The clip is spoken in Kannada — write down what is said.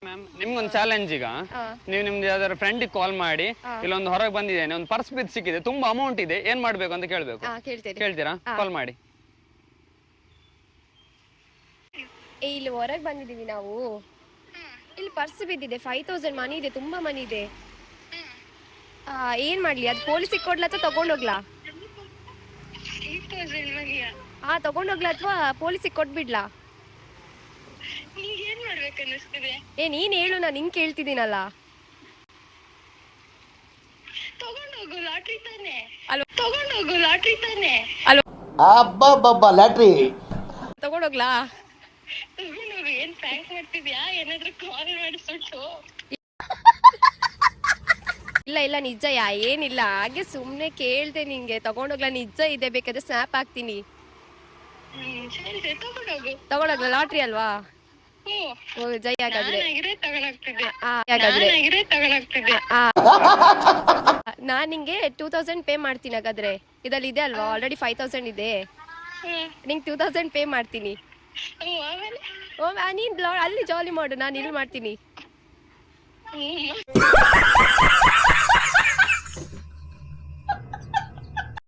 ಮ್ಯಾಮ್ ನಿಮ್ಗೊಂದು ಚಾಲೆಂಜ್ ಈಗ ನೀವು ನಿಮ್ದು ಯಾವ್ದಾದ್ರು ಫ್ರೆಂಡಿಗೆ ಕಾಲ್ ಮಾಡಿ ಇಲ್ಲೊಂದು ಹೊರಗೆ ಬಂದಿದ್ದೇನೆ ಒಂದು ಪರ್ಸ್ ಬಿದ್ದು ಸಿಕ್ಕಿದೆ ತುಂಬಾ ಅಮೌಂಟ್ ಇದೆ ಏನ್ ಮಾಡ್ಬೇಕು ಅಂತ ಕೇಳ್ಬೇಕು. ಕೇಳ್ತೀರಾ? ಕಾಲ್ ಮಾಡಿ. ಇಲ್ಲಿ ಹೊರಗೆ ಬಂದಿದೀವಿ ನಾವು. ಇಲ್ಲಿ ಪರ್ಸ್ ಬಿದ್ದಿದೆ, 5000 ಮನಿ ಇದೆ, ತುಂಬಾ ಮನಿ ಇದೆ. ಏನ್ ಮಾಡ್ಲಿ, ಅದು ಪೊಲೀಸಿಗೆ ಕೊಡ್ಲಾ ಅಥವಾ ತಗೊಂಡೋಗ್ಲಾ? ತಗೊಂಡೋಗ್ಲಾ ಅಥವಾ ಪೊಲೀಸಿಗೆ ಕೊಟ್ಬಿಡ್ಲಾ? ನೀನ್ ಹೇಳು, ನಾನು ನಿಂಗೆ ಕೇಳ್ತಿದ್ದೀನಲ್ಲ. ಲಾಟ್ರಿ ತಗೊಂಡೋಗ್ಲಾ? ಇಲ್ಲ ಇಲ್ಲ ನಿಜ ಏನಿಲ್ಲ, ಹಾಗೆ ಸುಮ್ನೆ ಕೇಳ್ದೆ ನಿಂಗೆ. ತಗೊಂಡೋಗ್ಲಾ? ನಿಜ ಇದೆ, ಬೇಕಾದ್ರೆ ಸ್ನ್ಯಾಪ್ ಹಾಕ್ತೀನಿ. ತಗೊಂಡೋಗ್ಲಾ? ಲಾಟ್ರಿ ಅಲ್ವಾ? ಜೈ ಹಾಗಾದ್ರೆ. ನಾನ್ ನಿಂಗೆ 2000 ಪೇ ಮಾಡ್ತೀನಿ ಹಾಗಾದ್ರೆ. ಇದ್ರಲ್ಲಿ ಇದೆ ಅಲ್ವಾ, ಆಲ್ರೆಡಿ 5000 ಇದೆ. ನಿಂಗೆ 2000 ಪೇ ಮಾಡ್ತೀನಿ. ನೀನ್ ಅಲ್ಲಿ ಜಾಲಿ ಮಾಡು, ನಾನು ಇಲ್ಲಿ ಮಾಡ್ತೀನಿ.